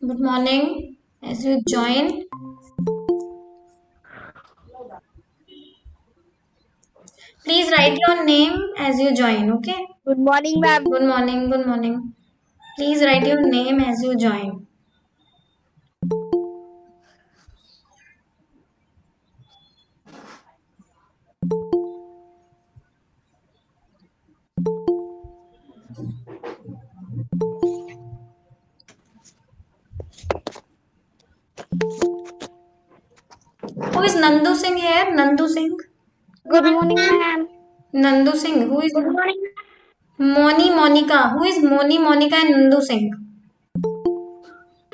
Good morning. As you join, please write your name as you join. Okay. Good morning, ma'am. Good morning. Good morning. Please write your name as you join. Who is Nandu Singh here? Nandu Singh. Good morning, ma'am. Nandu Singh. Who is Good morning, Moni Monica? Who is Moni Monica and Nandu Singh?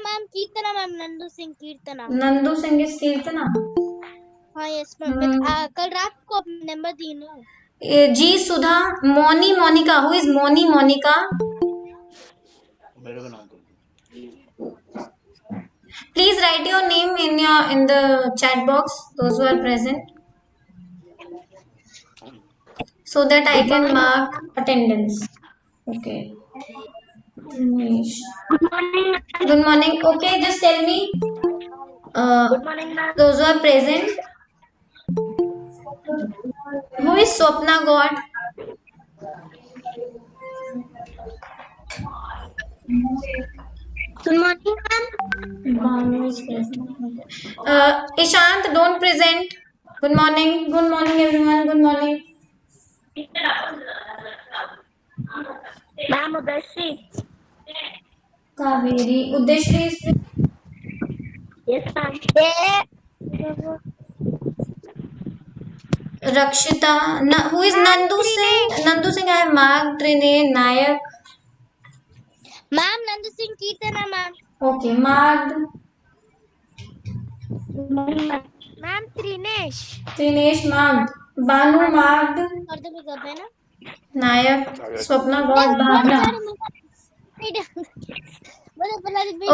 ma'am. Kirtana, ma'am. Nandu Singh Kirtana. Nandu Singh is Kirtana. हाँ yes ma'am कल रात को number दी ना G Sudha. Moni Monica. Who is Moni Monica? Please write your name in the chat box. Those who are present, so that I can mark attendance. Okay. Ramesh. Good morning. Okay, just tell me. Good morning, ma'am. Those who are present. Who is Swapna God? Good morning, ma'am. Bhanu is present. Okay. Ishant, don't present. Good morning. Good morning, everyone. Good morning. Ma'am Udashri. Kaveri. Udeshri is present. Yes, ma'am. Rakshita. Who is Nandu Singh? Nandu Singh I have marked. Trine Nayak. Ma'am Nandu Singh Kirtana, ma'am. Okay, marked. Good morning, ma'am. Ma'am Trinesh. Trinesh marked. Banu marked. और तो भी कर ना Nayak. Swapna God. Bhavna.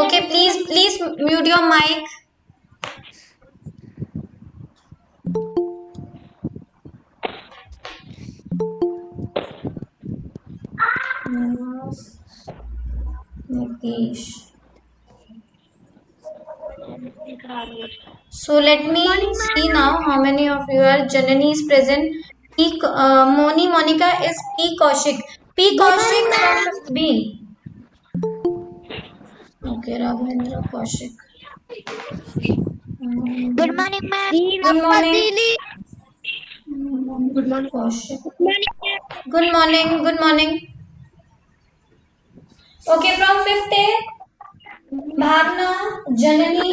Okay, please mute your mic. Nitish. So let me see now how many of you are. Janani is present. Moni Monica is P Kaushik. P Kaushik from B. Okay, Raghavendra Kaushik. Good morning, ma'am. Good morning. Good morning. Kaushik. Good morning. Good morning. Good morning. Okay, from 5th A, Bhavna, Janani.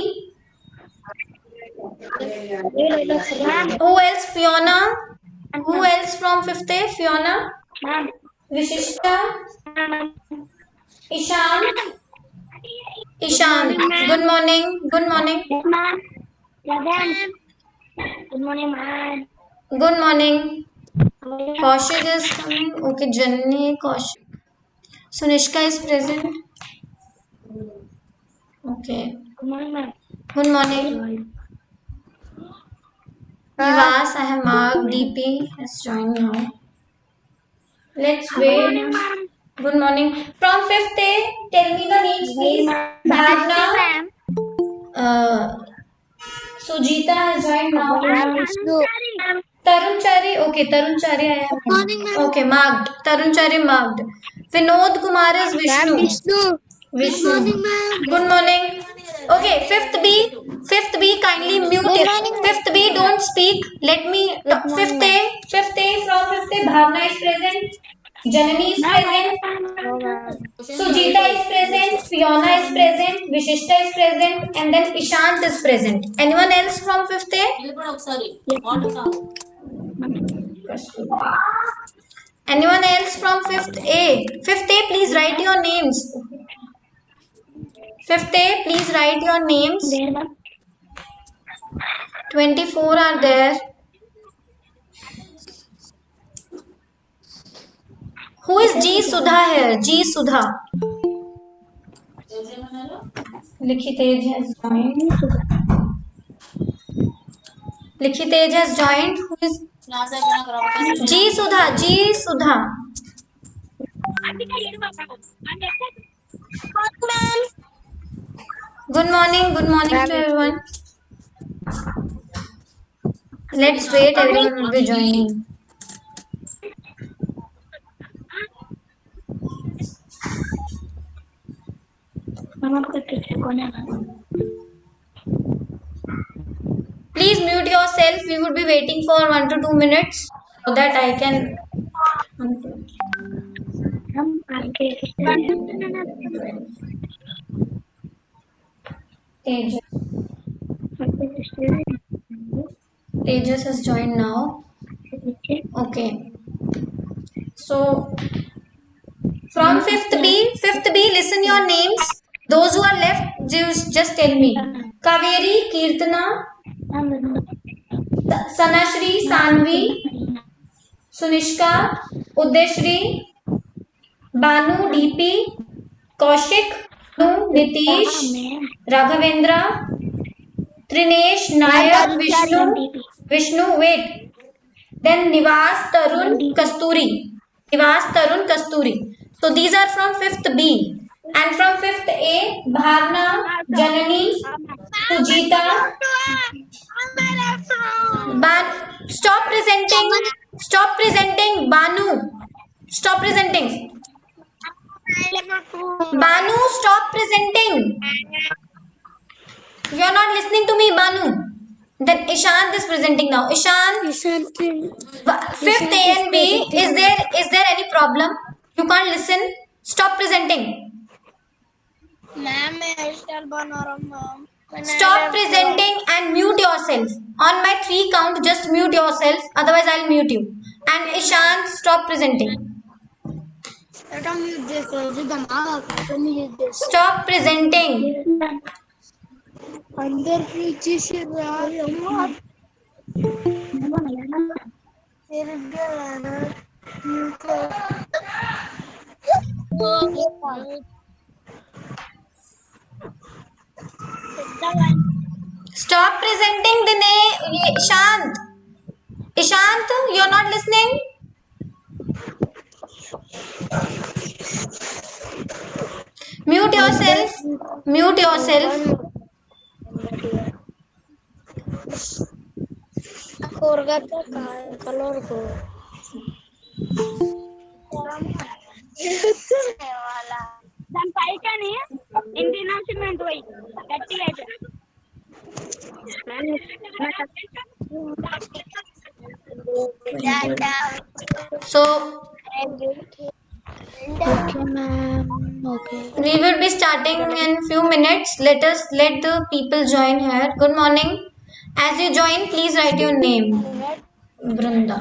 Who else? Fiona. Who else from 5th A? Fiona. Vishishta. Ishan. Ishan. Good morning. Good morning. Yes, ma'am. Good morning, ma'am. Good morning. Kaushik is coming. Okay, Janani, Kaushik. Sunishka is present. Okay. Good morning, ma'am. Good morning. Nivas, I have marked. DP has joined now. Let's wait. Good morning. From 5th A, tell me the names, please. Bhavna. Sujita has joined now. Tarunchari. Okay, Tarunchari I have marked. Okay, marked. Tarunchari marked. Vinod Kumar is Vishnu. Vishnu. Good morning. Okay, 5th B. 5th B, kindly mute it. 5th B, don't speak. Let me. 5th A. 5th A, from 5th A, Bhavna is present. Janani is present. Sujita is present. Fiona is present. Vishishta is present. And then Ishant is present. Anyone else from 5th A? Anyone else from 5th A? 5th A, please write your names. 5th A, please write your names. 24 are there. Who is G Sudha here? G Sudha. Likhit Tej has joined. Likhi Tej has joined. Who is G Sudha? G Sudha. Good morning. Good morning to everyone. Let's wait. Everyone will be joining. Please mute yourself. We would be waiting for 1 to 2 minutes so that I can. Tejas has joined now. Okay. So from fifth B, listen your names. Those who are left, just tell me. Kaveri, Kirtana, Sanashri, Sanvi, Sunishka, Udeshri, Banu, DP, Kaushik, Nitish, Raghavendra, Trinesh, Nayak, Vishnu, wait. Then Nivas, Tarun, Kasturi. So these are from fifth B. And from fifth A, Bhavna, Janani, Sujita. Stop presenting, Banu. Stop presenting. Banu, stop presenting. You are not listening to me, Banu. Then Ishant is presenting now. Ishant, fifth A and B, is there any problem? You can't listen. Stop presenting. Stop presenting and mute yourself. On my 3 count, just mute yourself. Otherwise, I'll mute you. And Ishant, stop presenting. Stop presenting. Stop presenting, Ishant. Ishant, you're not listening? Mute yourself. Mute yourself. So we will be starting in few minutes. Let the people join here. Good morning. As you join, please write your name. Brunda.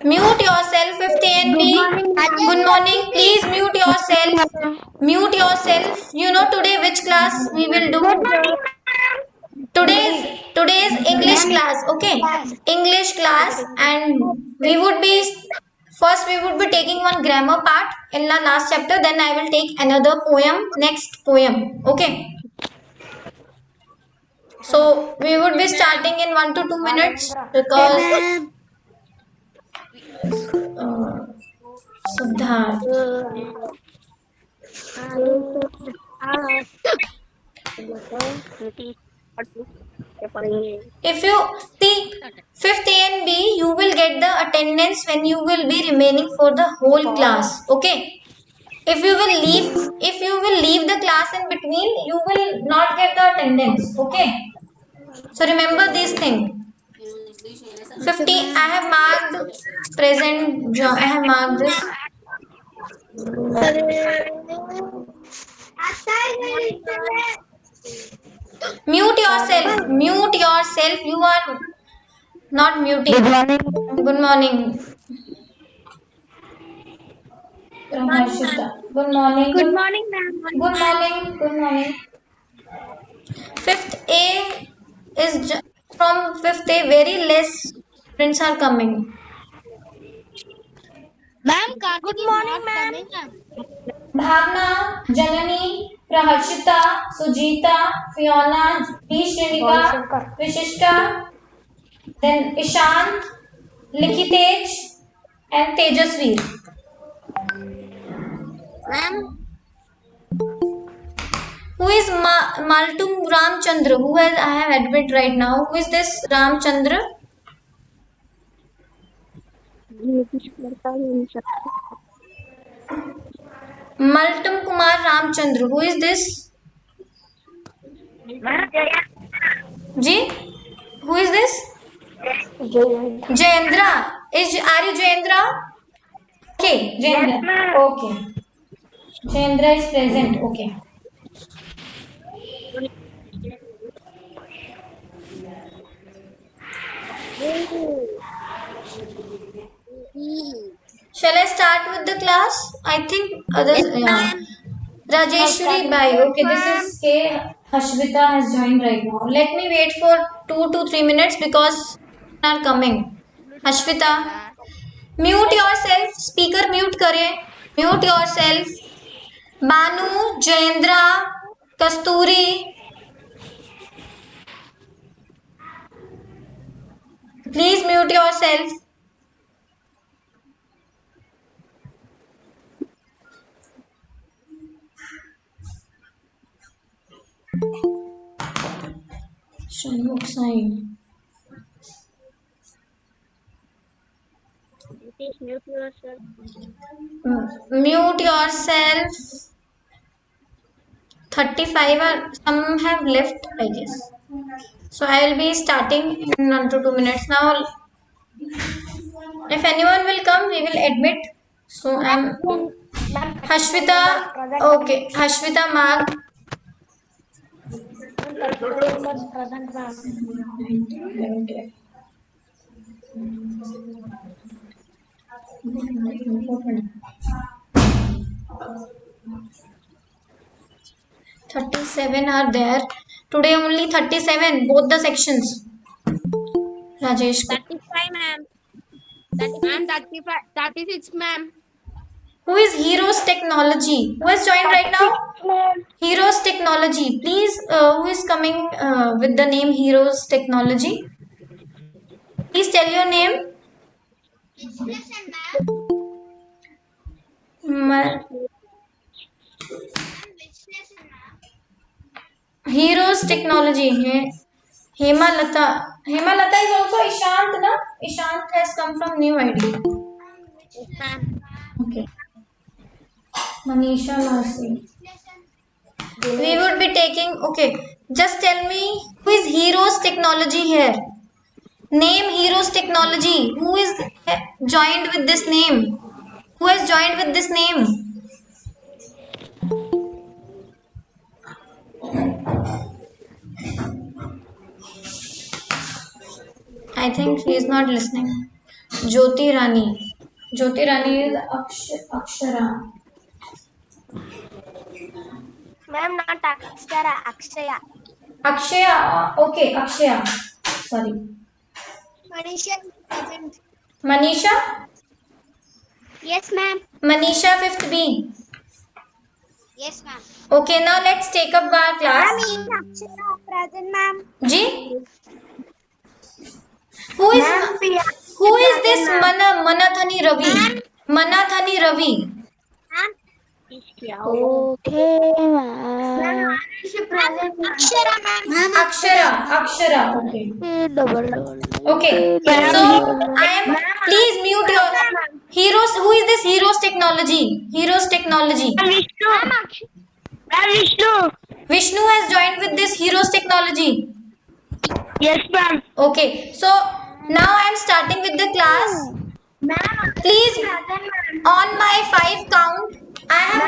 Mute yourself, 50 and B. Good morning. Please mute yourself. Mute yourself. You know today which class we will do? Today's English class. Okay, English class, and we would be taking one grammar part in the last chapter. Then I will take another poem. Next poem. Okay. So we would be starting in 1 to 2 minutes because Siddharth. If you see fifth A and B, you will get the attendance when you will be remaining for the whole class. Okay. If you will leave the class in between, you will not get the attendance. Okay. So remember this thing. 50. I have marked present. I have marked this. Mute yourself. Mute yourself. You are not muting. Good morning. Good morning. Good morning. Good morning, ma'am. Good morning. Good morning. Fifth A is from fifth A. Very less students are coming. Ma'am, good morning, ma'am. Bhavna, Janani, Prahashita, Sujita, Fiona, B. Shrenika, Vishishta, then Ishant, Likitej, and Tejasvi. Ma'am. Who is Maltum Ramchandra? Who has I have admit right now? Who is this Ramchandra? Maltum Kumar Ramchandra. Who is this? Ji? Who is this? Jayendra. Are you Jayendra? Okay, Jayendra. Okay. Jayendra is present. Okay. Shall I start with the class? I think others. Yeah. Rajeshwari Bai. Okay, this is K. Hashvita has joined right now. Let me wait for 2 to 3 minutes because are coming. Hashvita, mute yourself. Speaker mute करे. Mute yourself. Banu, Jayendra, Kasturi. Please mute yourself. Shanmukh sign. Please mute yourself. Mute yourself. 35 are some have left, I guess. So I will be starting in 1 to 2 minutes now. If anyone will come, we will admit. So I'm Hashvita. Okay, Hashvita Mag. $37 are there. Today only 37, both the sections. Rajesh. 35, ma'am. 35, 36, ma'am. Who is Heroes Technology? Who has joined right now? Heroes Technology. Please, who is coming with the name Heroes Technology? Please tell your name. Heroes Technology. Hema Lata. Hema Lata is also Ishant, na? Ishant has come from New ID. Okay. Manisha Masi. We would be taking. Okay. Just tell me who is Heroes Technology here. Name Heroes Technology. Who is joined with this name? Who has joined with this name? I think he is not listening. Jyoti Rani. Jyoti Rani is Akshara. Ma'am, not Akshara, Akshaya. Akshaya. Okay, Akshaya. Sorry. Manisha present. Manisha? Yes, ma'am. Manisha 5th B. Yes, ma'am. Okay, now let's take up our class. Ma'am, Akshara present, ma'am. Ji? Who is this Manathani Ravi? Manathani Ravi. Okay, ma'am. Akshara, ma'am. Akshara. Okay. Okay. So I am. Please mute your Heroes. Who is this Heroes Technology? Heroes Technology. Vishnu has joined with this Heroes Technology. Yes, ma'am. Okay. So now I am starting with the class. Please, on my 5 count, I have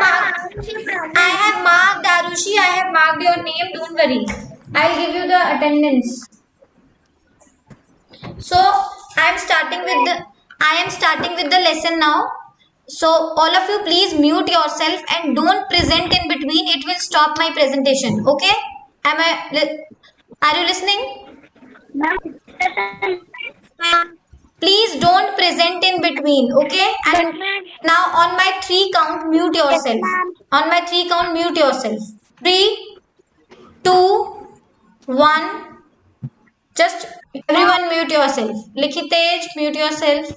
marked Arushi. I have marked your name. Don't worry. I'll give you the attendance. So I am starting with the lesson now. So all of you please mute yourself and don't present in between. It will stop my presentation. Okay? Are you listening? Please don't present in between, okay? And now on my 3 count, mute yourself. On my 3 count, mute yourself. 3, 2, 1. Just everyone mute yourself. Likhitej, mute yourself.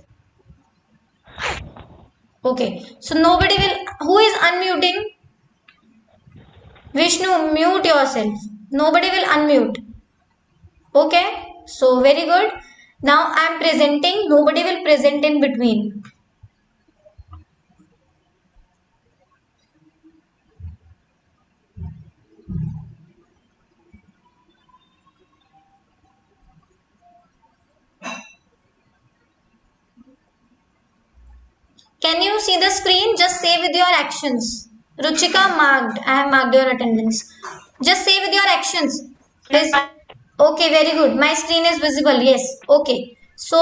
Okay. So nobody will. Who is unmuting? Vishnu, mute yourself. Nobody will unmute. Okay. So very good. Now I am presenting. Nobody will present in between. Can you see the screen? Just say with your actions. Ruchika marked. I have marked your attendance. Just say with your actions. Please. Okay, very good. My screen is visible. Yes. Okay. So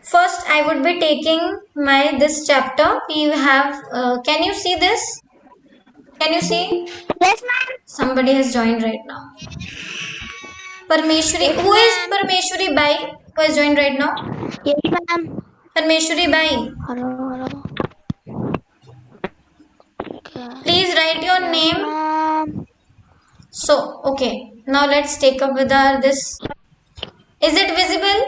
first I would be taking my this chapter. We have. Can you see this? Can you see? Yes, ma'am. Somebody has joined right now. Parmeshwari. Who is Parmeshwari Bai? Who has joined right now? Yes, ma'am. Parmeshwari Bai. Hello. Okay. Please write your name. Ma'am. So, okay. Now let's take up with our this. Is it visible?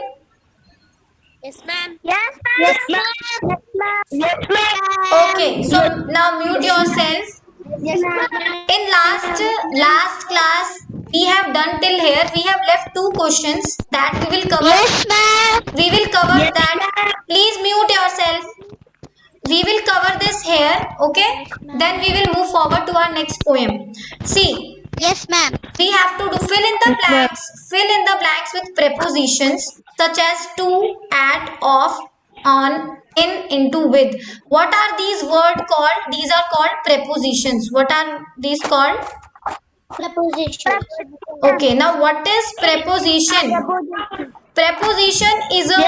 Yes, ma'am. Yes, ma'am. Yes, ma'am. Yes, ma'am. Okay. So now mute yourself. Yes, ma'am. In last class, we have done till here. We have left 2 questions that we will cover. Yes, ma'am. We will cover Yes, that. ma'am. Please mute yourself. We will cover this here. Okay. Then we will move forward to our next poem. See. Yes, ma'am. We have to fill in the blanks. Fill in the blanks with prepositions such as to, at, of, on, in, into, with. What are these words called? These are called prepositions. What are these called? Preposition. Okay. Now, what is preposition? Preposition is a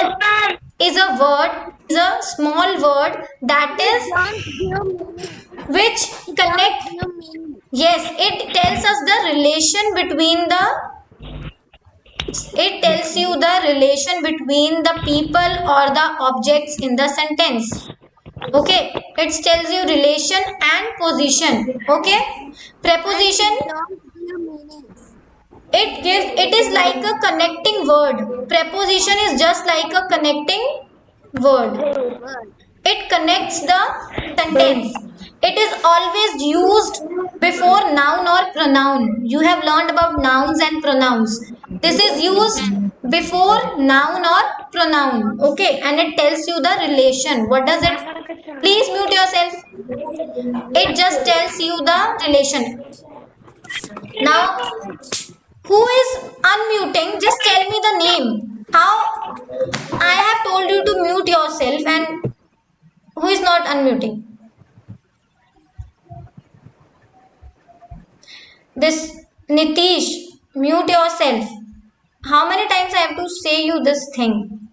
word. Is a small word that is which connect. Yes, it tells us the relation between the. It tells you the relation between the people or the objects in the sentence. Okay, it tells you relation and position. Okay, preposition. It is like a connecting word. Preposition is just like a connecting word. It connects the sentence. It is always used before noun or pronoun. You have learned about nouns and pronouns. This is used before noun or pronoun. Okay, and it tells you the relation. What does it? Please mute yourself. It just tells you the relation. Now, who is unmuting? Just tell me the name. How? I have told you to mute yourself, and who is not unmuting? This Nitish, mute yourself. How many times I have to say you this thing?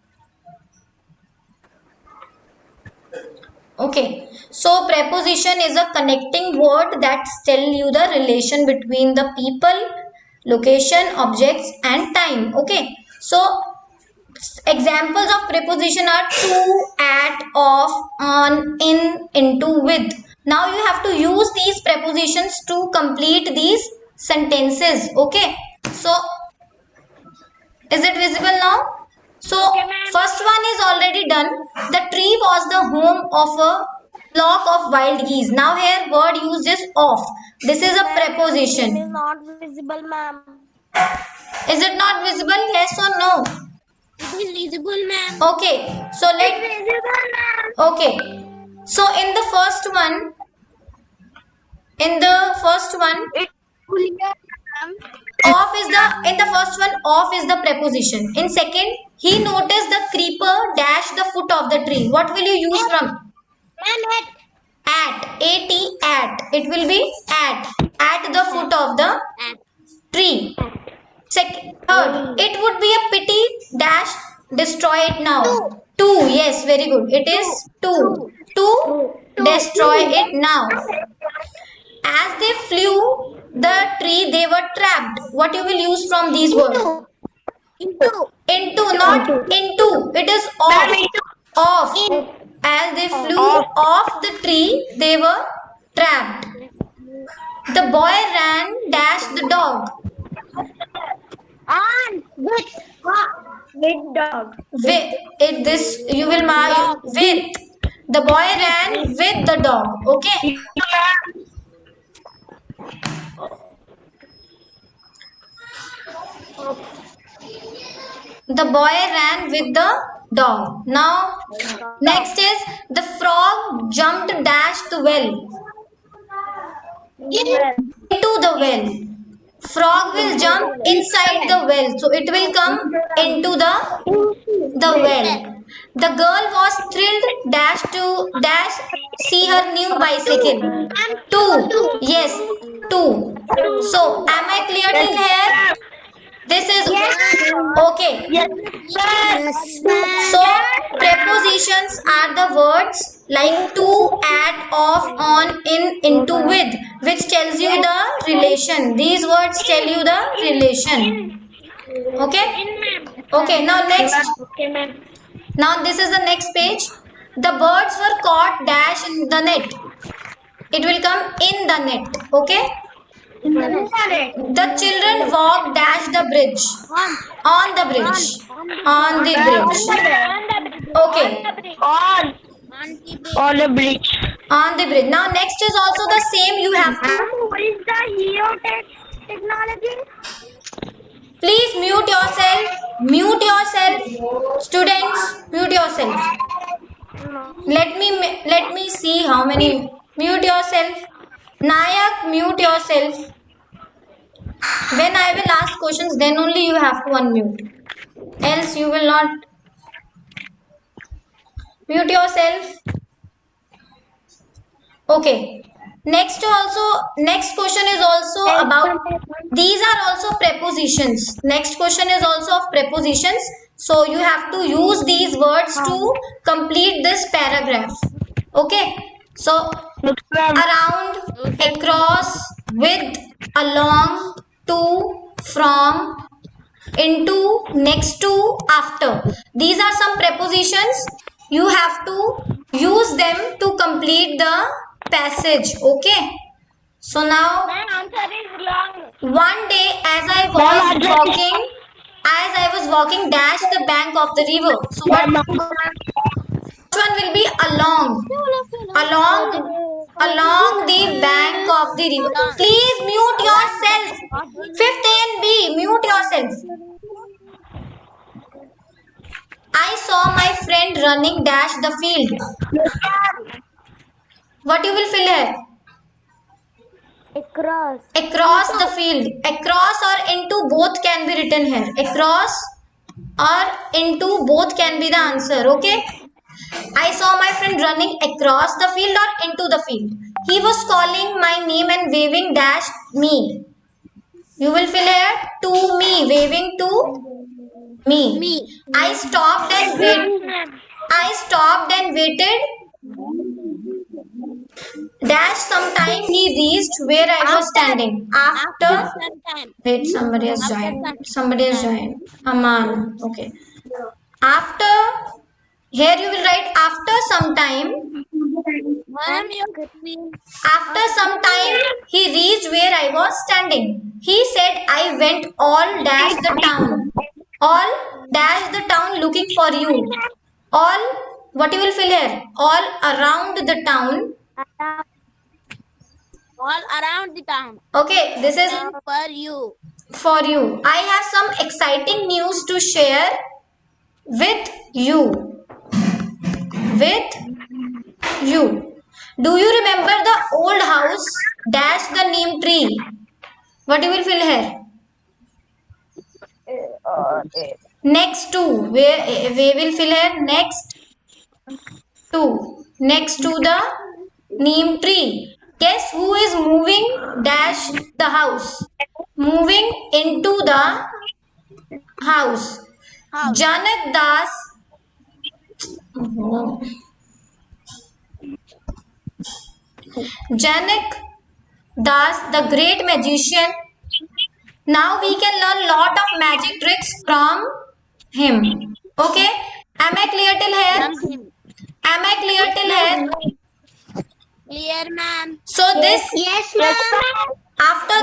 Okay. So preposition is a connecting word that tell you the relation between the people, location, objects and time. Okay. So examples of preposition are to, at, of, on, in, into, with. Now you have to use these prepositions to complete these sentences. Okay. So is it visible now? So first one is already done. The tree was the home of a flock of wild geese. Now here word used is of. This is a preposition. It is not visible, ma'am. Is it not visible? Yes or no? It is visible, ma'am. Okay. So let. Visible, ma'am. Okay. So in the first one. It's clear, ma'am. Of is the, in the first one, of is the preposition. In second, he noticed the creeper dash the foot of the tree. What will you use from? Ma'am, At. A-T, at. It will be at. At the foot of the tree. Second, third, it would be a pity dash destroy it now. To. Yes, very good. It is to. To destroy it now. As they flew the tree, they were trapped. What you will use from these words? Into, not into. It is off. Off. As they flew off the tree, they were trapped. The boy ran, dashed the dog. On with dog. With it, this you will mark with. The boy ran with the dog. Okay. The boy ran with the dog. Now, next is the frog jumped, dashed the well. Into the well. Frog will jump inside the well, so it will come into the well. The girl was thrilled, dash see her new bicycle. Two, yes, two. So, am I clear till here? This is okay. So prepositions are the words like to, at, of, on, in, into, with, which tells you the relation. These words tell you the relation. Okay? Okay, now next. Now this is the next page. The birds were caught, dash in the net. It will come in the net. Okay? The children walked, dash the bridge. On the bridge. On the bridge. Okay. On the bridge. On the bridge. Now next is also the same. You have to. What is the technology? Please mute yourself. Mute yourself. Students, mute yourself. Let me see how many. Mute yourself. Nayak, mute yourself. When I will ask questions, then only you have to unmute. Else you will not. Mute yourself. Okay. Next question is also about, these are also prepositions. Next question is also of prepositions. So you have to use these words to complete this paragraph. Okay. So around, across, with, along, to, from, into, next to, after. These are some prepositions. You have to use them to complete the passage. Okay. So now, one day as I was walking, dash the bank of the river. So which one will be along? Along the bank of the river. Please mute yourself. 5th A and B, mute yourself. I saw my friend running, dash the field. What you will fill here? Across the field. Across or into both can be written here. Across or into both can be the answer. Okay. I saw my friend running across the field or into the field. He was calling my name and waving, dash me. You will fill here to me, waving to me. I stopped and waited. Dash sometime he reached where I was standing. After. Wait, somebody has joined. Aman. Okay. After. Here you will write after some time. After some time, he reached where I was standing. He said, I went all dash the town. All dash the town looking for you. All, what you will fill here? All around the town. All around the town. Okay, this is for you. For you. I have some exciting news to share with you. With you. Do you remember the old house dash the neem tree? What you will fill here? Next to. Where we will fill here? Next to. Next to the neem tree. Guess who is moving dash the house? Moving into the house. Janak Das. Janak Das, the great magician, Now we can learn lot of magic tricks from him. Okay? Am I clear till here? From him. Am I clear till here? Clear, ma'am. So this Yes, ma'am. after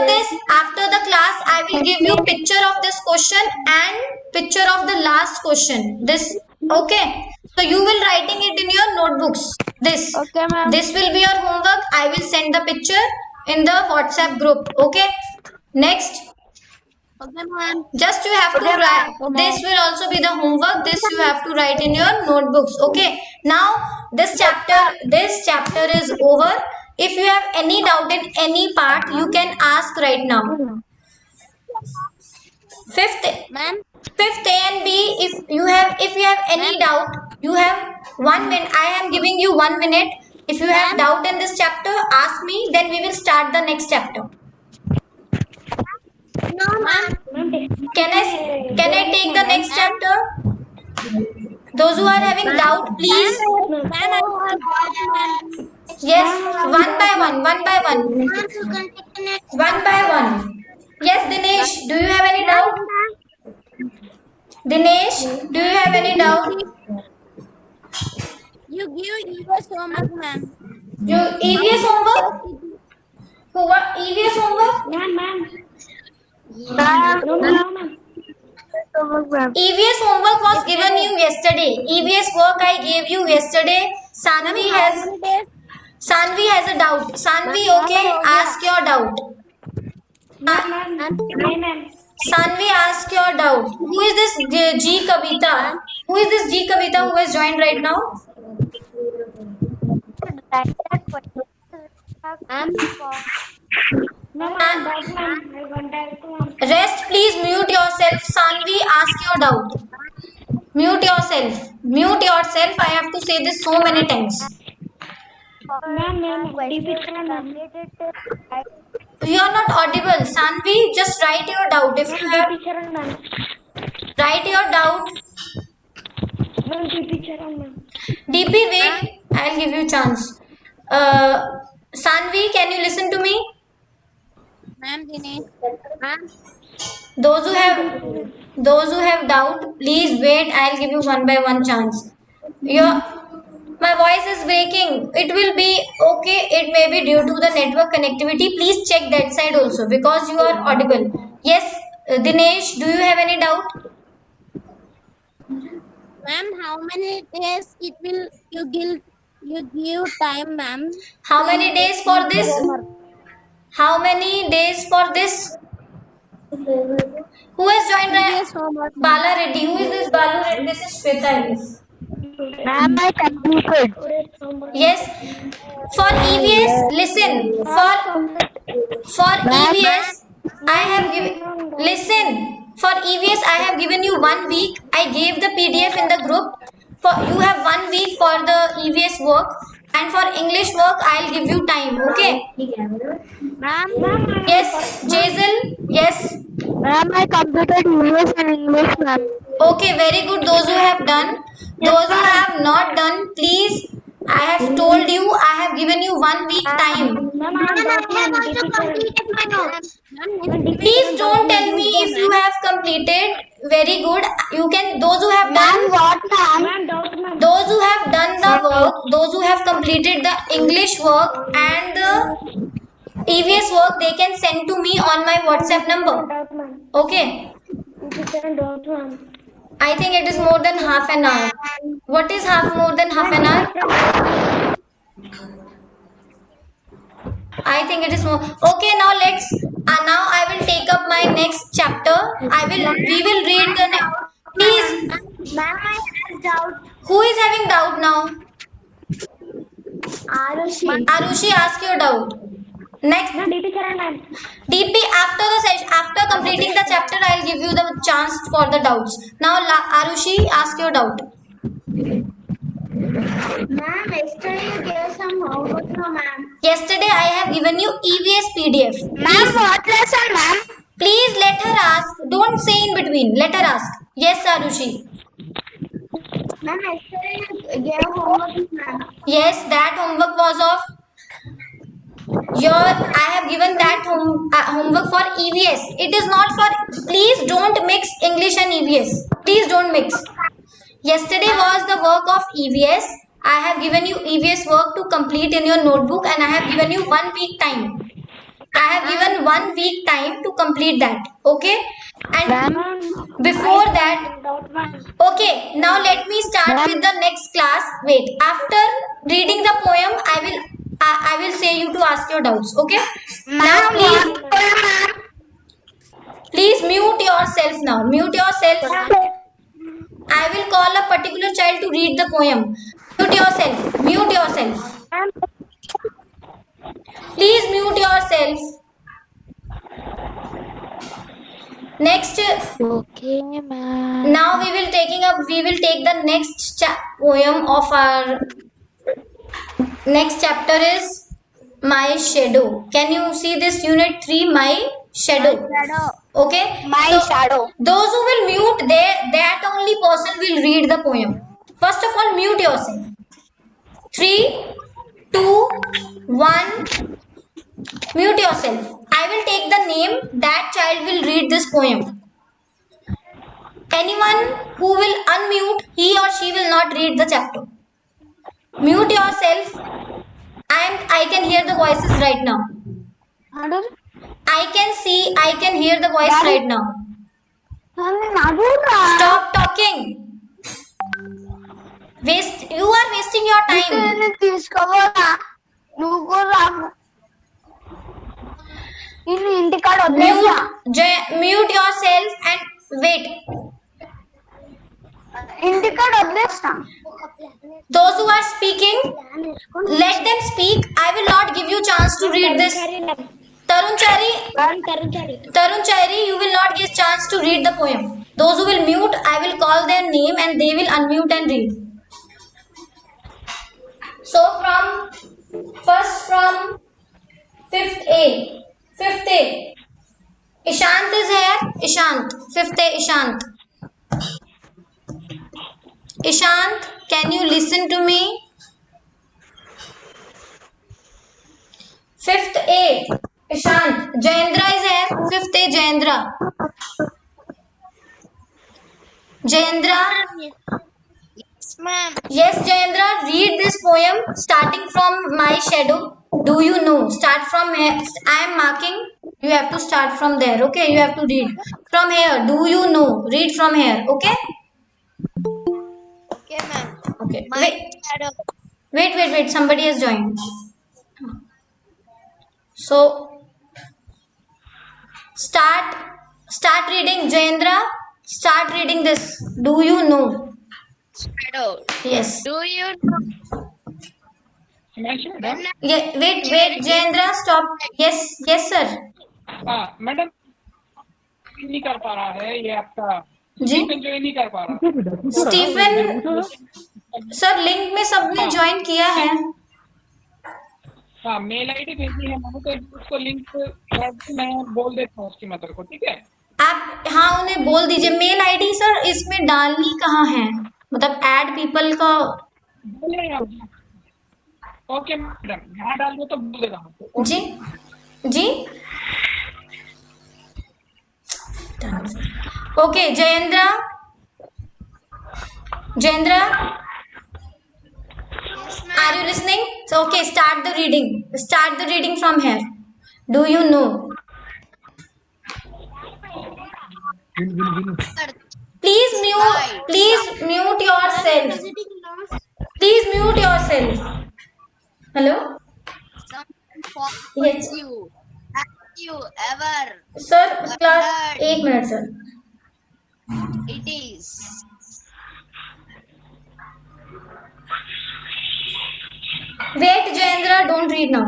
the class, I will give you picture of this question and picture of the last question. This, okay? So you will writing it in your notebooks. This. Okay, ma'am. This will be your homework. I will send the picture in the WhatsApp group. Okay? Next. Okay, ma'am. Just you have to write. This will also be the homework. This you have to write in your notebooks. Okay. Now this chapter is over. If you have any doubt in any part, you can ask right now. Fifth A and B. If you have any doubt, you have 1 minute. I am giving you 1 minute. If you have doubt in this chapter, ask me. Then we will start the next chapter. No, ma'am. Can I take the next chapter? Those who are having doubt, please. Yes, one by one. One by one. Yes, Dinesh, do you have any doubt? Dinesh, do you have any doubt? You give EVS homework, ma'am. You EVS homework? Who what EVS homework? EVS homework was given you yesterday. EVS work I gave you yesterday. Sanvi has a doubt. Sanvi, okay, ask your doubt. Sanvi, ask your doubt. Who is this G Kavita? Who is this G Kavita who has joined right now? Rest, please mute yourself. Sanvi, ask your doubt. Mute yourself. Mute yourself. I have to say this so many times. You are not audible. Sanvi, just write your doubt. If you have, write your doubt. DP, wait. I'll give you chance. Sanvi, can you listen to me? Ma'am, Dinesh. Ma'am. Those who have doubt, please wait. I'll give you one by one chance. My voice is breaking. It will be okay. It may be due to the network connectivity. Please check that side also because you are audible. Yes, Dinesh, do you have any doubt? Ma'am, how many days it will you give time, ma'am? How many days for this? How many days for this? Who has joined? EVS homework. Bala Reddy. Who is this Balu Reddy? This is Shweta, I guess. Ma'am, I completed. Yes. For EVS, listen. For EVS, I have given. Listen. For EVS, I have given you 1 week. I gave the PDF in the group. You have 1 week for the EVS work, and for English work, I'll give you time. Okay. Ma'am. Yes, Jazel. Yes. Ma'am, I completed EVS and English, ma'am. Okay, very good. Those who have done. Those who have not done, please. I have told you. I have given you 1 week time. Please don't tell me if you have completed. Very good. You can. Those who have done. Those who have done the work. Those who have completed the English work and the EVS work, they can send to me on my WhatsApp number. Okay. I think it is more than half an hour. What is more than half an hour? I think it is more. Okay, now let's. Now I will take up my next chapter. We will read the next. Please. Ma'am, I have doubt. Who is having doubt now? Arushi. Arushi, ask your doubt. Next. DP, after the session, after completing the chapter, I will give you the chance for the doubts. Now, Arushi, ask your doubt. Ma'am, yesterday you gave some homework, no, ma'am. Yesterday, I have given you EVS PDF. Ma'am, what lesson, ma'am? Please let her ask. Don't say in between. Let her ask. Yes, Arushi. Ma'am, yesterday you gave homework, ma'am. Yes, that homework was of I have given that homework for EVS. It is not for. Please don't mix English and EVS. Please don't mix. Yesterday was the work of EVS. I have given you EVS work to complete in your notebook, and I have given you 1 week time. I have given 1 week time to complete that. Okay? And before that, okay, now let me start with the next class. Wait, after reading the poem, I will say you to ask your doubts. Okay? Now please mute yourself now. Mute yourself. I will call a particular child to read the poem. Mute yourself. Mute yourself. Please mute yourself. Next. Okay, ma'am. Now we will take the next poem of our next chapter is My Shadow. Can you see this unit 3, My Shadow? Okay. My shadow. Those who will mute, that only person will read the poem. First of all, mute yourself. 3, 2, 1. Mute yourself. I will take the name. That child will read this poem. Anyone who will unmute, he or she will not read the chapter. Mute yourself. I can hear the voices right now. I can hear the voice right now. Stop talking. You are wasting your time. Mute yourself and wait. Those who are speaking, let them speak. I will not give you chance to read this. Tarun Chairi, you will not get chance to read the poem. Those who will mute, I will call their name and they will unmute and read. So from 5th A. Ishant is here. Ishant. 5th A, Ishant. Ishant, can you listen to me? 5th A. Ishant. Jayendra is here. 5th A, Jayendra. Jayendra. Yes, ma'am. Yes, Jayendra, read this poem starting from My Shadow. Do you know? Start from here. I am marking. You have to start from there. Okay, you have to read. From here. Do you know? Read from here. Okay? Okay, ma'am. Okay. My shadow. Wait. Somebody has joined. So, start reading. Jayendra, start reading this. Do you know? Shadow. Yes. Do you know? Yeah, wait, Jayendra, stop. Yes, sir. Madam नहीं कर पा रहा है ये आपका जी Stephen join नहीं कर पा रहा स्टीफन सर लिंक में सबने ज्वाइन किया है हाँ मेल आईडी भेजी है मैंने तो उसको लिंक मैं बोल देता हूँ उसकी मदर को ठीक है आप हाँ उन्हें बोल दीजिए मेल आईडी सर इसमें डालनी कहाँ है मतलब ऐड पीपल का बोले आप ओके मैडम यहाँ डाल दो तो बोल देता हूँ जी okay Jayendra are you listening so okay start the reading from here do you know please mute yourself hello yes Have you ever sir class 1 minute sir it is wait Jayendra don't read now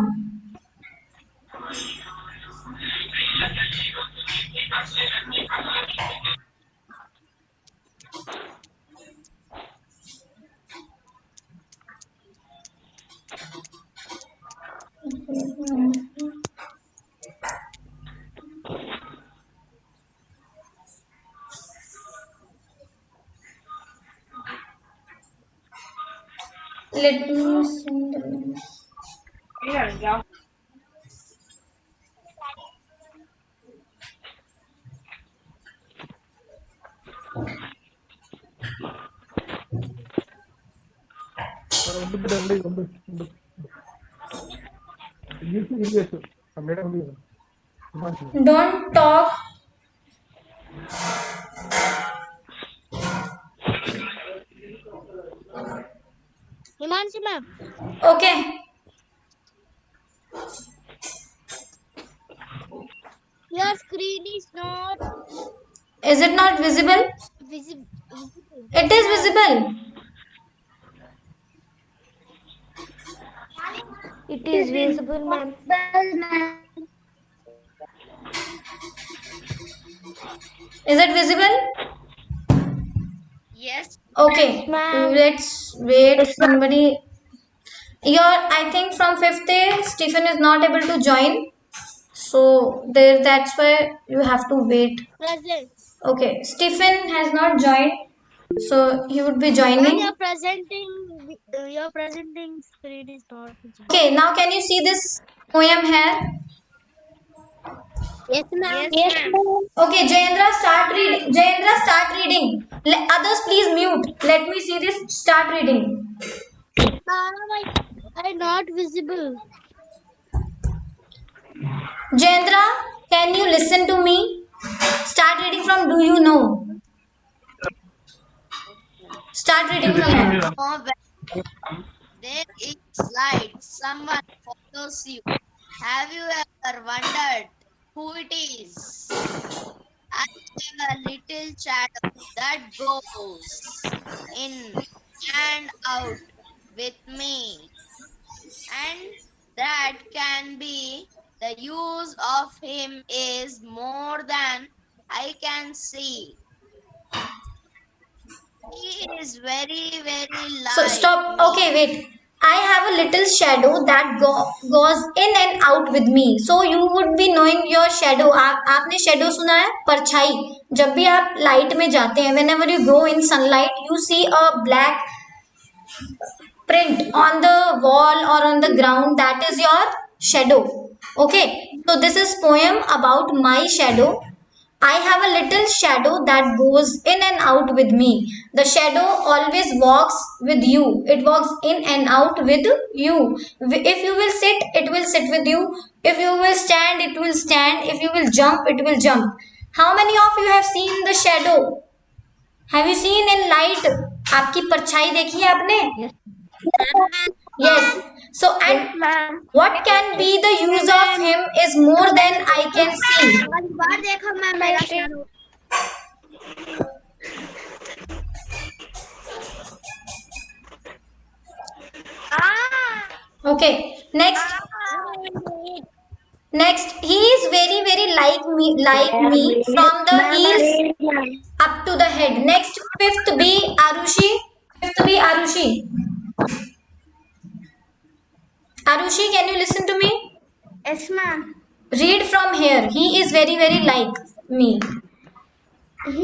let me send Don't talk. Himanshi ma'am. Okay. Your screen is not Is it not visible? visible. It is visible. It is visible, ma'am. Is it visible? Yes. Okay. ma'am. Let's wait. Somebody. I think from fifth day, Stephen is not able to join. So there, that's why you have to wait. Present. Okay. Stephen has not joined. So he would be Ma'am, joining. your presenting screen is not visible. Okay. Now can you see this poem here? Yes, ma'am. Yes, ma'am. Okay, Jayendra, start reading. Jayendra, start reading. Others, please mute. Let me see this. Start reading. Ma'am, I not visible. Jayendra, can you listen to me? Start reading from Do You Know? Start reading from here. There is light, someone follows you. Have you ever wondered who it is? I have a little shadow that goes in and out with me, and that can be the use of him is more than I can see. He is very, very So like stop. me. Okay, wait. I have a little shadow that goes in and out with me. So you would be knowing your shadow. आपने shadow सुना है? परछाई. जब भी आप light में जाते हैं, whenever you go in sunlight, you see a black print on the wall or on the ground. That is your shadow. Okay. So this is poem about my shadow. I have a little shadow that goes in and out with me. The shadow always walks with you. It walks in and out with you. If you will sit, it will sit with you. If you will stand, it will stand. If you will jump, it will jump. How many of you have seen the shadow? Have you seen in light? आपकी परछाई देखी है आपने? Yes. So and what can be the use of him is more than I can see. बार देखो ma'am मेरा shadow. Okay. Next, he is very very like me from the heels up to the head. Next, fifth B Arushi. Fifth B Arushi. Arushi, can you listen to me? Yes, ma'am. Read from here. He is very very like me. He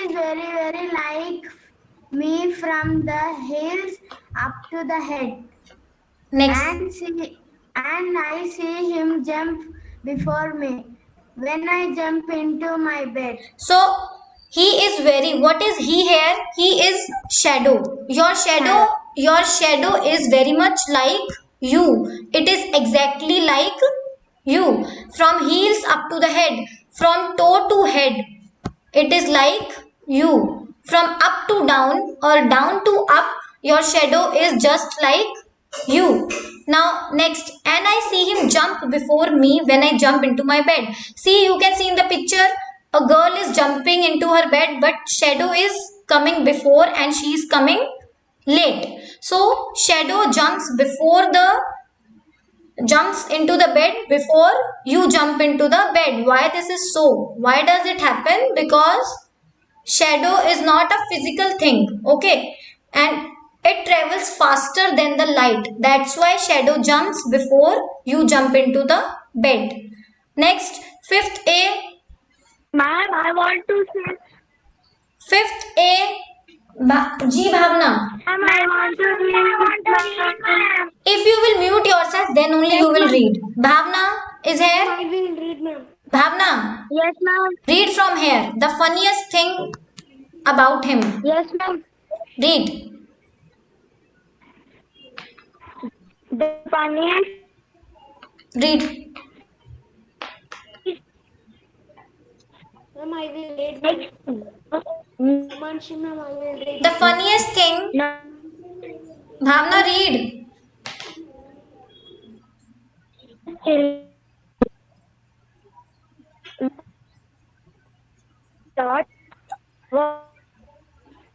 is very, very like me from the heels up to the head. Next. And I see him jump before me when I jump into my bed. So he is very. What is he here? He is shadow. Your shadow is very much like you. It is exactly like you. From heels up to the head, from toe to head, it is like you. From up to down or down to up, your shadow is just like you. Now next, and I see him jump before me when I jump into my bed. See, you can see in the picture a girl is jumping into her bed, but shadow is coming before and she is coming late. So shadow jumps into the bed before you jump into the bed. Why this is so? Why does it happen? Because shadow is not a physical thing, okay, and it travels faster than the light. That's why shadow jumps before you jump into the bed. Next, fifth A. Ma'am, I want to say. Fifth A. Ji Bhavna. Ma'am, I want to read. If you will mute yourself, then only you will read. Bhavna is here. I will read, ma'am. Bhavna. Yes, ma'am. Read from here. The funniest thing about him. Yes, ma'am. Read. The funniest. Read. Ma'am, I will read next. Manshi, ma'am, I will read. The funniest thing. No. Bhavna, read. Dot.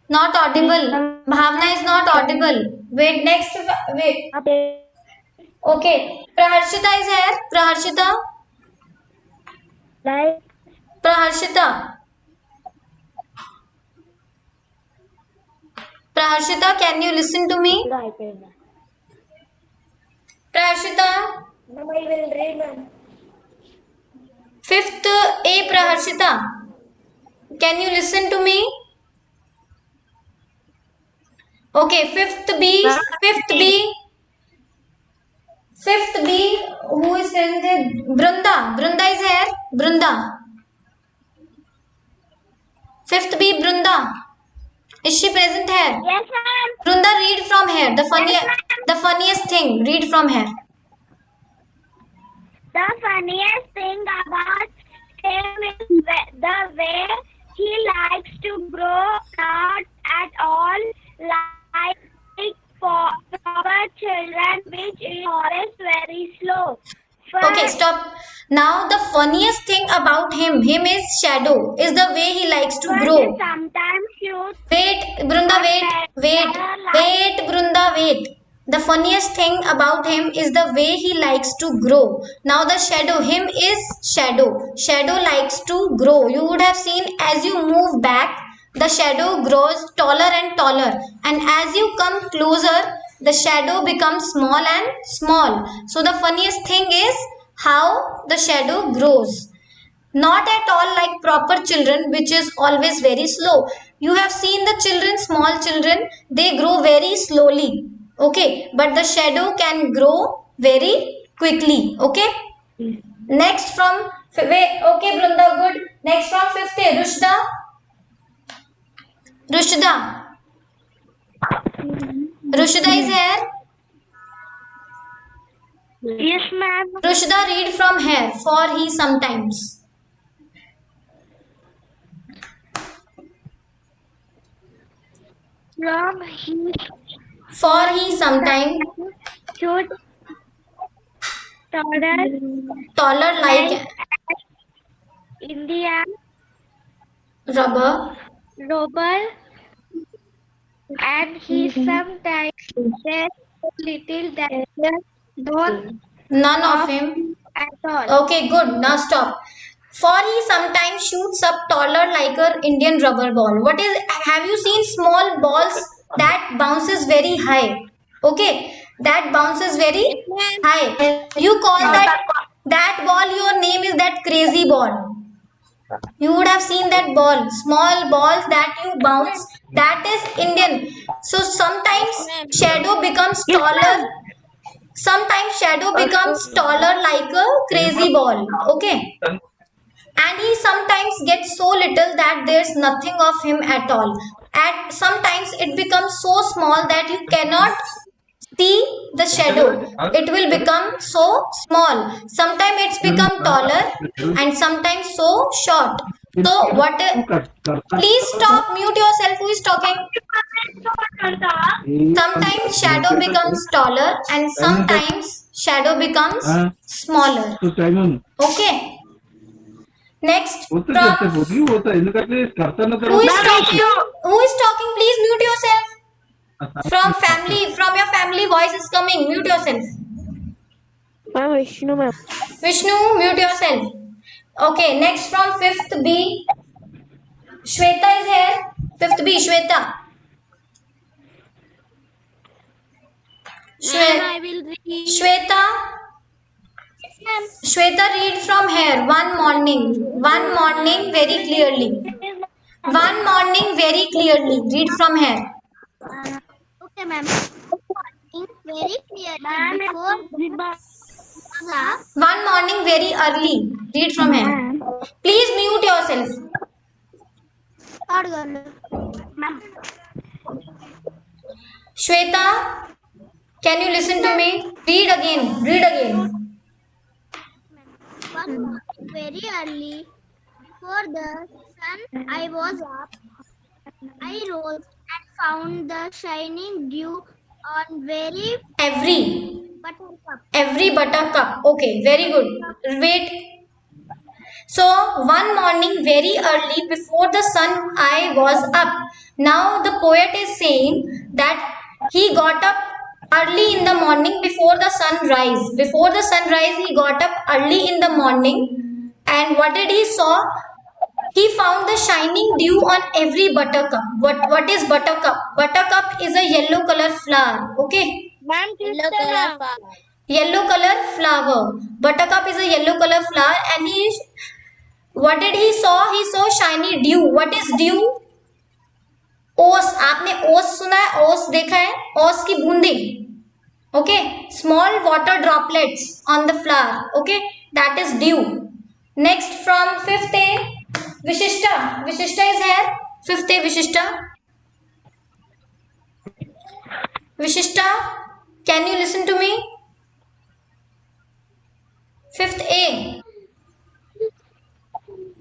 Not audible. Bhavna is not audible. Wait, next. Wait. Okay. Praharshita is here. Praharshita. Like. Praharshita. Praharshita, can you listen to me? Praharshita. Ma'am, I will read, ma'am. Fifth A, Praharshita. Can you listen to me? Okay, fifth B. Fifth B, who is present? Brunda. Brunda is here. Brunda. Fifth B, Brunda. Is she present here? Yes, ma'am. Brunda, read from here. The funniest thing. Read from here. The funniest thing about him is the way he likes to grow, not at all like proper children, which is always very slow. Okay, stop. Now the funniest thing about him is shadow. Is the way he likes to grow. Sometimes shoot. Wait, Brunda, wait, Brunda, wait. The funniest thing about him is the way he likes to grow. Now the shadow, him is shadow. Shadow likes to grow. You would have seen as you move back, the shadow grows taller and taller. And as you come closer, the shadow becomes small and small. So the funniest thing is how the shadow grows. Not at all like proper children, which is always very slow. You have seen the children, small children, they grow very slowly. Okay, but the shadow can grow very quickly. Okay. Next from, okay, Brunda, good. Next from fifth A, Rushda. Rushda is here. Yes, ma'am. Rushda, read from here. For he sometimes. From he. For he sometimes. Should. Taller like Indian. rubber. And he sometimes says little that both None of him. at all. Okay, good. Now stop. For he sometimes shoots up taller like a Indian rubber ball. What is? Have you seen small balls that bounces very high? Okay, that bounces very high. You call that ball. Your name is that crazy ball. You would have seen that ball, small balls that you bounce. That is Indian. So sometimes shadow becomes taller. Sometimes shadow becomes taller like a crazy ball. Okay. And he sometimes gets so little that there's nothing of him at all. And sometimes it becomes so small that you cannot see the shadow. It will become so small. Sometimes it's become taller and sometimes so short. So what? Please stop. Mute yourself. Who is talking? Sometimes shadow becomes taller and sometimes shadow becomes smaller. Okay. Next, who is talking? Who is talking? Please mute yourself. From your family, voice is coming. Mute yourself. Vishnu, ma'am. Vishnu, mute yourself. Okay, next from fifth B. Shweta is here. Fifth B, Shweta. I will read. Shweta, read from here. One morning, very clearly. One morning, very clearly. Read from here. Okay, ma'am. Very clearly before. One morning, very early. Read from here. Please mute yourself. Shweta, Can you listen to me? Read again. Read again. One morning very early, before the sun I was up. I rose and found the shining dew on Every buttercup. Okay, very good. Wait. So one morning very early before the sun I was up. Now the poet is saying that he got up early in the morning before the sunrise. Before the sunrise he got up early in the morning, and what did he saw? He found the shining dew on every buttercup. What is buttercup? Buttercup is a yellow color flower. Okay? Yellow color flower. Buttercup is a yellow color flower, and what did he saw? He saw shiny dew. What is dew? ओस. आपने ओस सुना है? ओस देखा है? ओस की बूंदें. Okay, small water droplets on the flower. Okay, that is dew. Next from 5th A, Vishishta. Vishishta is here. 5th A, Vishishta. Vishishta, can you listen to me? 5th A.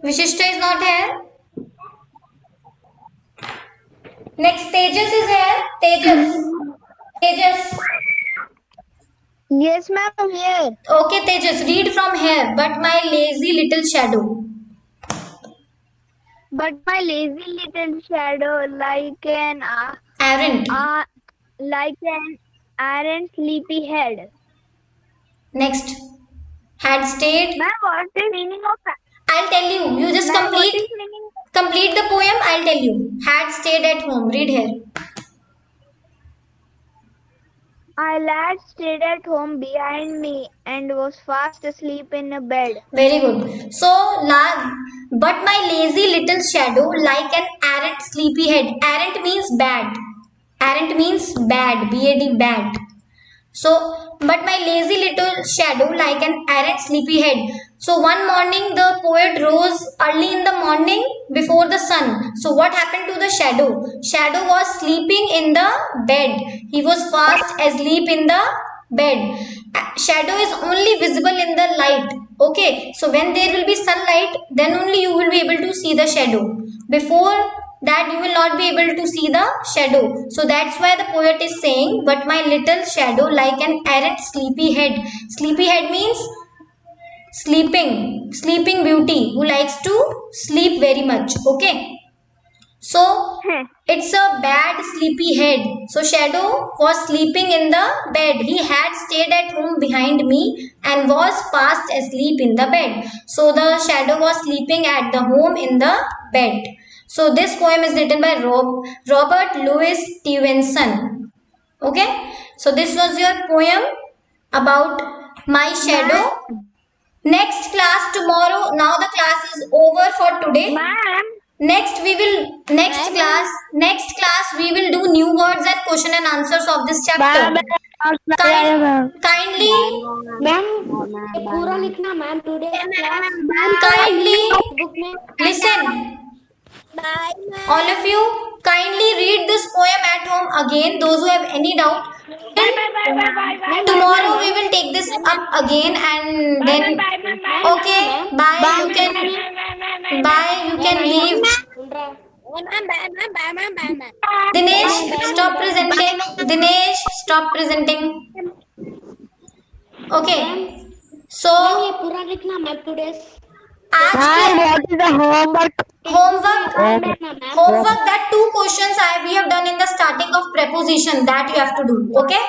Vishishta is not here. Next, Tejas is here. Tejas. Yes, ma'am, I'm here. Okay, Tejas, read from here. But my lazy little shadow. But my lazy little shadow, like an errant sleepy head. Next, had stayed. Ma'am, what's the meaning of that? I'll tell you. You just complete the poem. I'll tell you. Had stayed at home. Read here. A lad stayed at home behind me and was fast asleep in a bed. Very good. So, but my lazy little shadow, like an errant sleepy head. Errant means bad. Errant means bad. B-A-D, bad. So, but my lazy little shadow, like an errant sleepy head. So, one morning the poet rose early in the morning before the sun. So, what happened to the shadow? Shadow was sleeping in the bed. He was fast asleep in the bed. Shadow is only visible in the light. Okay, so when there will be sunlight, then only you will be able to see the shadow. Before that you will not be able to see the shadow. So that's why the poet is saying, but my little shadow, like an errant sleepy head. Sleepy head means sleeping beauty, who likes to sleep very much. Okay, so it's a bad sleepy head. So shadow was sleeping in the bed. He had stayed at home behind me and was fast asleep in the bed. So the shadow was sleeping at the home in the bed. So this poem is written by Robert Louis Stevenson. Okay, so this was your poem about my shadow. Next class tomorrow. Now the class is over for today. Ma'am. Next class we will do new words and question and answers of this chapter. Kindly पूरा लिखना ma'am today kindly listen. All of you kindly read this poem at home again. Those who have any doubt, tomorrow we will take this up again, and then okay, bye. You can leave. Dinesh, stop presenting. Okay, so पूरा लिखना ma'am today आज के homework that 2 questions we have done in the starting of preposition, that you have to do. Okay,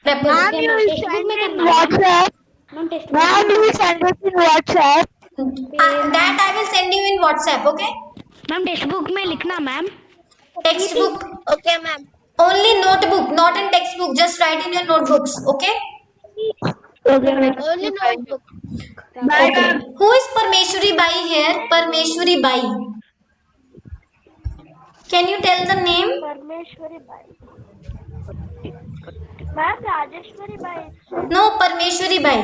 preposition. That I will send you in WhatsApp. Okay, ma'am text book में लिखना ma'am textbook. Okay ma'am Only notebook, not in textbook. Just write in your notebooks. Okay. Only notebook Okay. Who is Parmeshwari Bai here? Parmeshwari Bai. Can you tell the name? Parmeshwari Bai ma'am Rajeshwari Bai No, Parmeshwari Bai.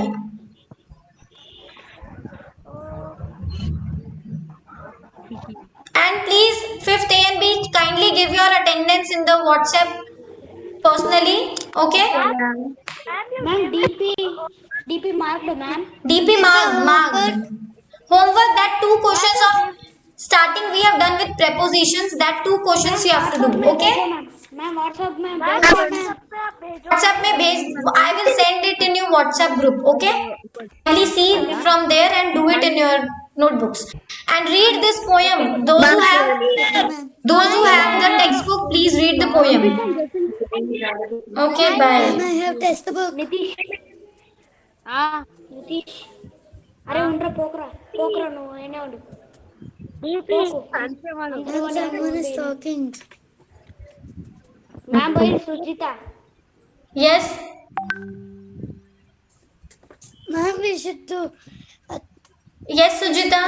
And please, 5th A and B, kindly give your attendance in the WhatsApp personally. Okay. Ma'am, DP marked, ma'am. DP marked. Homework, that two questions of starting we have done with prepositions. That two questions you have to do. Okay. Ma'am, WhatsApp में WhatsApp में भेज. I will send it in your WhatsApp group. Okay. Kindly see from there and do it in your notebooks. And read this poem. Those who have the textbook, please read the poem. Okay. Bye. Nitish అరే ఉండరా పోకరా నువ్వు అయినా ఉండు ma'am by Sujitha Yes. Ma'am we should do Yes, Sujita.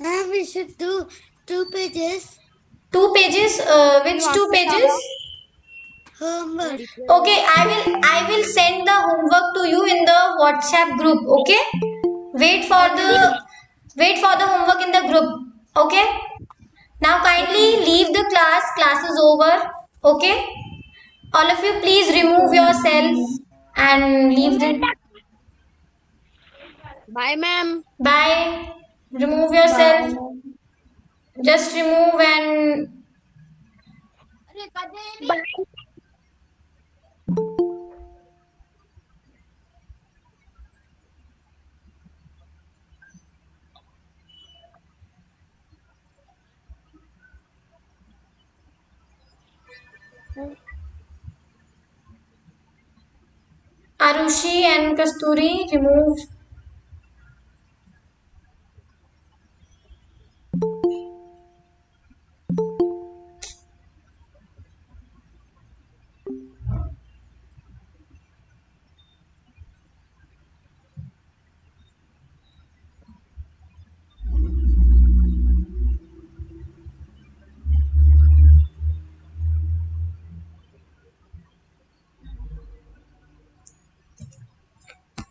ma'am we should do 2 pages 2 pages. Which 2 pages? homework. Okay, I will send the homework to you in the WhatsApp group. Okay. Wait for the homework in the group. Okay. Now kindly leave the class. Class is over. Okay. All of you, please remove yourself and leave the. Bye ma'am. Bye. Remove yourself. Just remove and. Arushi and Kasturi, remove.